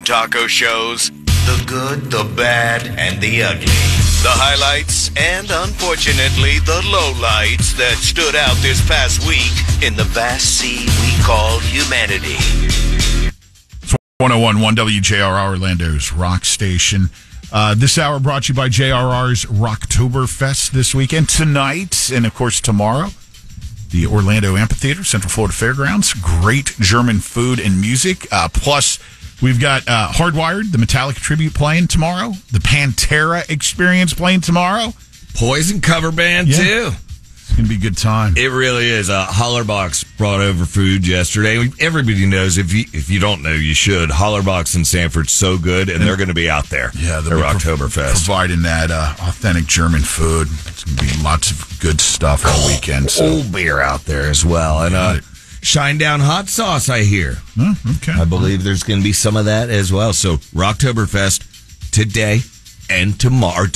Taco shows, the good, the bad, and the ugly. The highlights and, unfortunately, the lowlights that stood out this past week in the vast sea we call humanity. 101.1 WJRR, Orlando's rock station. This hour brought to you by JRR's Rocktoberfest this weekend. Tonight, and of course tomorrow, the Orlando Amphitheater, Central Florida Fairgrounds. Great German food and music. Plus, we've got Hardwired, the Metallica tribute playing tomorrow. The Pantera Experience playing tomorrow. Poison cover band, too. It's going to be a good time. It really is. Hollerbox brought over food yesterday. Everybody knows, if you don't know, you should. Hollerbox in Sanford's so good, and they're going to be out there. Yeah, they're Oktoberfest. Providing that authentic German food. It's going to be lots of good stuff all weekend. So. Old beer out there as well. And Shinedown hot sauce, I hear. Oh, okay. I believe there's going to be some of that as well. So, Rocktoberfest today and tomorrow,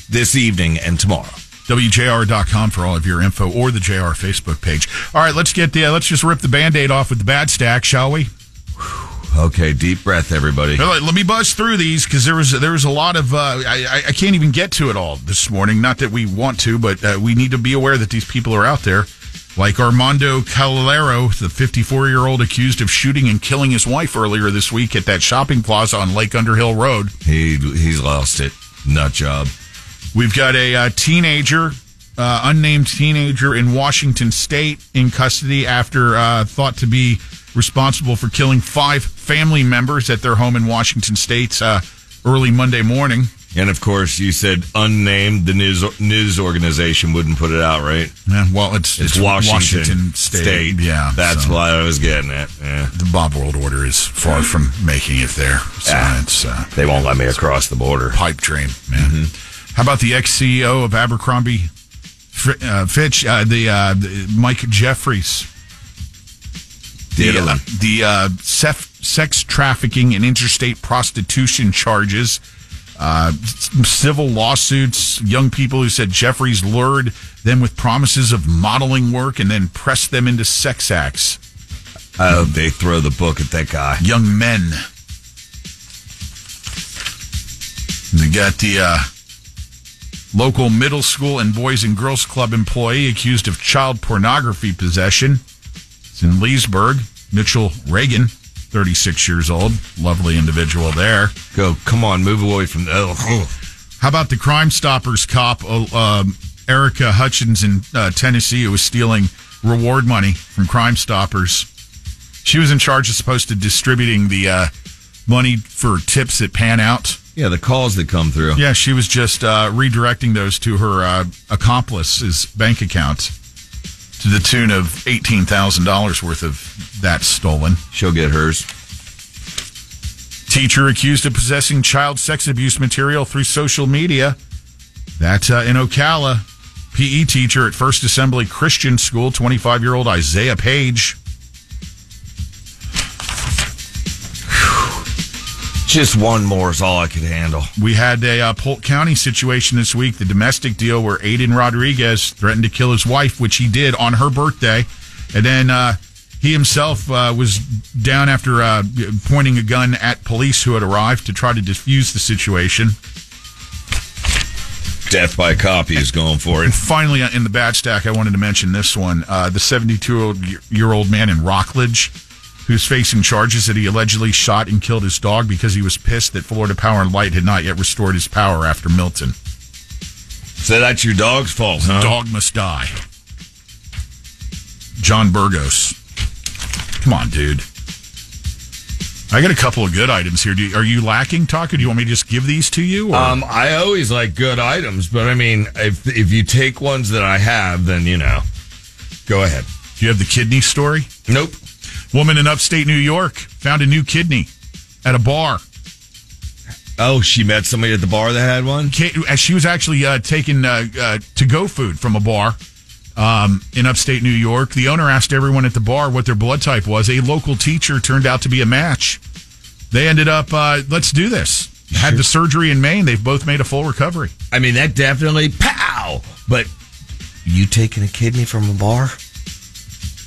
this evening and tomorrow. WJR.com for all of your info, or the JR Facebook page. All right, let's just rip the Band-Aid off with the bad stack, shall we? Okay, deep breath, everybody. Let me buzz through these, because there was a lot of I can't even get to it all this morning. Not that we want to, but we need to be aware that these people are out there. Like Armando Calero, the 54-year-old accused of shooting and killing his wife earlier this week at that shopping plaza on Lake Underhill Road. He's lost it. Nut job. We've got a teenager, unnamed teenager in Washington State in custody after thought to be responsible for killing 5 family members at their home in Washington State early Monday morning. And, of course, you said unnamed. The news organization wouldn't put it out, right? Yeah, well, it's Washington State. Yeah. That's why I was getting it. Yeah. The Bob World Order is far from making it there. So they won't let me across the border. Pipe dream, man. Mm-hmm. How about the ex-CEO of Abercrombie Fitch, Mike Jeffries? The sex trafficking and interstate prostitution charges, civil lawsuits, young people who said Jeffries lured them with promises of modeling work and then pressed them into sex acts. They throw the book at that guy. Young men. They got the local middle school and Boys and Girls Club employee accused of child pornography possession. It's in Leesburg. Mitchell Reagan, 36 years old. Lovely individual there. Come on, move away from that. How about the Crime Stoppers cop, Erica Hutchins in Tennessee, who was stealing reward money from Crime Stoppers? She was in charge of supposed to distributing the money for tips that pan out. Yeah, the calls that come through. Yeah, she was just redirecting those to her accomplice's bank account to the tune of $18,000 worth of that stolen. She'll get hers. Teacher accused of possessing child sex abuse material through social media. That's in Ocala. PE teacher at First Assembly Christian School, 25-year-old Isaiah Page. Just one more is all I could handle. We had a Polk County situation this week, the domestic deal where Aiden Rodriguez threatened to kill his wife, which he did on her birthday. And then he himself was down after pointing a gun at police who had arrived to try to defuse the situation. Death by cop, he's going for it. And finally, in the bad stack, I wanted to mention this one. The 72-year-old man in Rockledge, who's facing charges that he allegedly shot and killed his dog because he was pissed that Florida Power and Light had not yet restored his power after Milton. So that's your dog's fault, huh? The dog must die. John Burgos. Come on, dude. I got a couple of good items here. Are you lacking, Taco? Do you want me to just give these to you? Or? I always like good items, but I mean, if you take ones that I have, then, go ahead. Do you have the kidney story? Nope. Woman in upstate New York found a new kidney at a bar. Oh, she met somebody at the bar that had one? She was actually taking to-go food from a bar in upstate New York. The owner asked everyone at the bar what their blood type was. A local teacher turned out to be a match. They ended up, let's do this. Had the surgery in Maine. They've both made a full recovery. I mean, that definitely, pow! But you taking a kidney from a bar?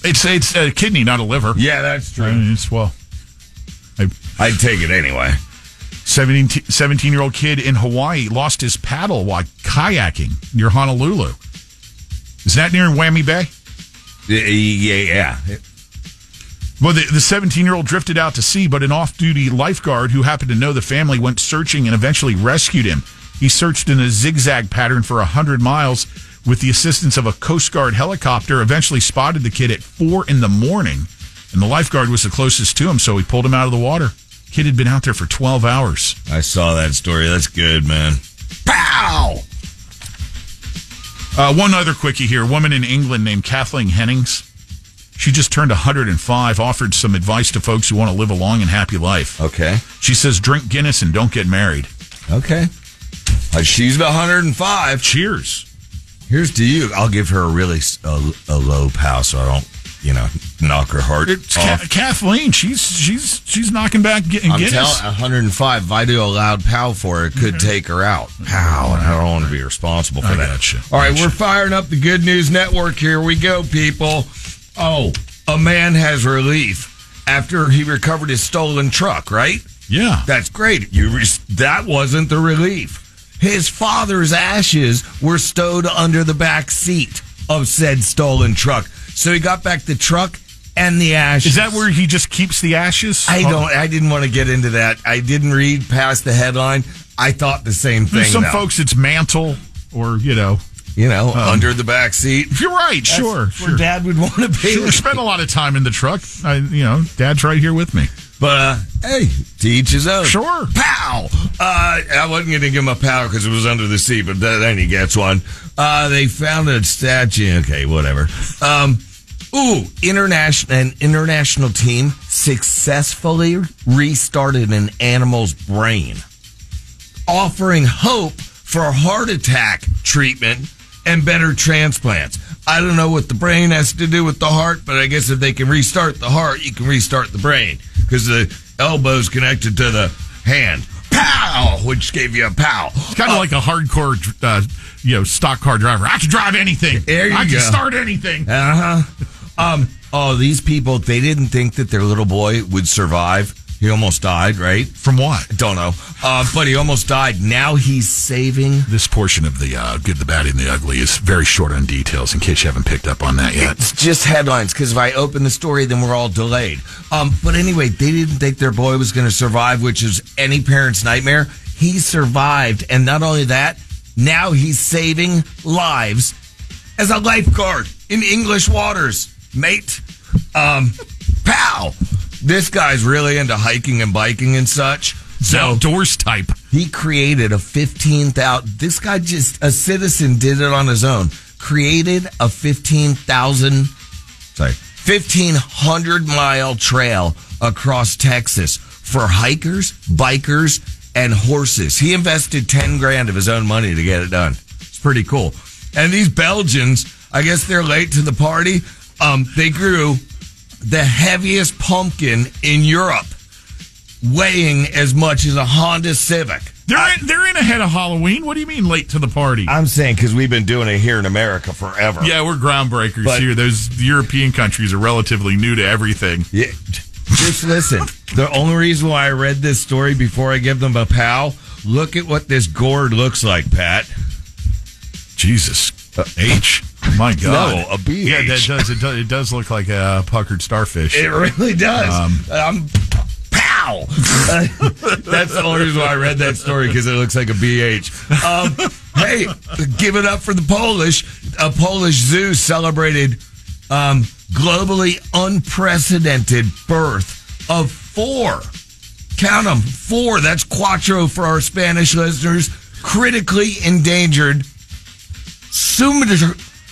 It's a kidney, not a liver. Yeah, that's true. I I'd take it anyway. 17-year-old kid in Hawaii lost his paddle while kayaking near Honolulu. Is that near Whammy Bay? Yeah. Well, the 17-year-old drifted out to sea, but an off-duty lifeguard who happened to know the family went searching and eventually rescued him. He searched in a zigzag pattern for 100 miles with the assistance of a Coast Guard helicopter, eventually spotted the kid at 4 a.m, and the lifeguard was the closest to him, so he pulled him out of the water. Kid had been out there for 12 hours. I saw that story. That's good, man. Pow! One other quickie here. A woman in England named Kathleen Hennings. She just turned 105, offered some advice to folks who want to live a long and happy life. Okay. She says, drink Guinness and don't get married. Okay. She's 105. Cheers. Here's to you. I'll give her a really a low pow so I don't, knock her heart off. Kathleen, she's knocking back Guinness. 105. If I do a loud pow for her, it could take her out. Pow, and I don't want to be responsible for that. Gotcha. All right, we're firing up the Good News Network. Here we go, people. Oh, a man has relief after he recovered his stolen truck, right? Yeah. That's great. That wasn't the relief. His father's ashes were stowed under the back seat of said stolen truck. So he got back the truck and the ashes. Is that where he just keeps the ashes? I didn't want to get into that. I didn't read past the headline. I thought the same thing. There's some folks, it's mantle or, under the back seat. You're right. Sure. Where Dad would want to be. Sure. Spent a lot of time in the truck. Dad's right here with me. But, hey, to each his own. Sure. Pow! I wasn't going to give him a pow because it was under the seat, but then he gets one. They found a statue. Okay, whatever. An international team successfully restarted an animal's brain, offering hope for heart attack treatment and better transplants. I don't know what the brain has to do with the heart, but I guess if they can restart the heart, you can restart the brain because the elbow's connected to the hand. Pow! Which gave you a pow. It's kind of like a hardcore, stock car driver. I can drive anything. There you go. I can start anything. These people, they didn't think that their little boy would survive. He almost died, right? From what? Don't know. But he almost died. Now he's saving. This portion of the Good, the Bad, and the Ugly is very short on details, in case you haven't picked up on that yet. It's just headlines, because if I open the story, then we're all delayed. But anyway, they didn't think their boy was going to survive, which is any parent's nightmare. He survived, and not only that, now he's saving lives as a lifeguard in English waters, mate. Pow! This guy's really into hiking and biking and such. So, outdoors type. He created a 1500 did it on his own. Created a 1,500-mile trail across Texas for hikers, bikers, and horses. He invested $10,000 of his own money to get it done. It's pretty cool. And these Belgians, I guess they're late to the party. They grew the heaviest pumpkin in Europe, weighing as much as a Honda Civic. They're in ahead of Halloween. What do you mean late to the party? I'm saying because we've been doing it here in America forever. Yeah, we're groundbreakers here. Those European countries are relatively new to everything. Yeah. Just listen. The only reason why I read this story before I give them a pow, look at what this gourd looks like, Pat. Jesus. H. My God. No, a BH. Yeah, that does. It does look like a puckered starfish. It really does. Pow! That's the only reason why I read that story, because it looks like a BH. Hey, give it up for the Polish. A Polish zoo celebrated globally unprecedented birth of 4. Count them, 4. That's cuatro for our Spanish listeners. Critically endangered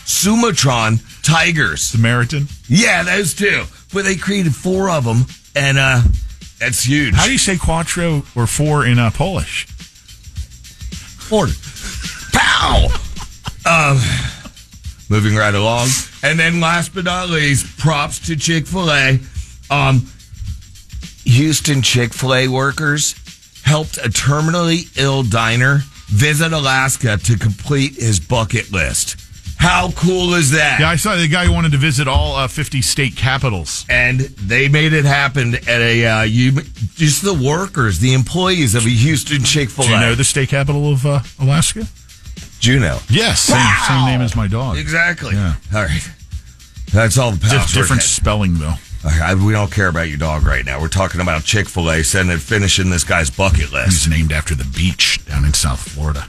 Sumatran tigers. Samaritan? Yeah, those 2. But they created 4 of them, and that's huge. How do you say quattro or 4 in Polish? 4. Pow! Moving right along. And then last but not least, props to Chick-fil-A. Houston Chick-fil-A workers helped a terminally ill diner visit Alaska to complete his bucket list. How cool is that? Yeah, I saw the guy who wanted to visit all 50 state capitals. And they made it happen at just the workers, the employees of a Houston Chick-fil-A. Do you know the state capital of Alaska? Juneau. Yes, same name as my dog. Exactly. Yeah. All right. That's all the pals. Different spelling, though. We don't care about your dog right now. We're talking about Chick-fil-A finishing this guy's bucket list. He's named after the beach down in South Florida.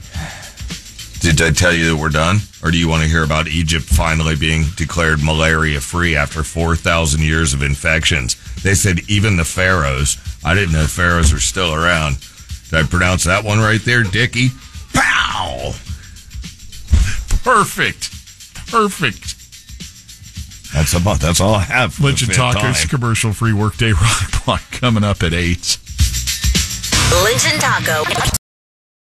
Did I tell you that we're done? Or do you want to hear about Egypt finally being declared malaria-free after 4,000 years of infections? They said even the pharaohs. I didn't know pharaohs were still around. Did I pronounce that one right there, Dickie? Pow! Perfect. That's all I have. Lunch and Tacos, commercial-free workday rock block coming up at 8. Lynch and Taco.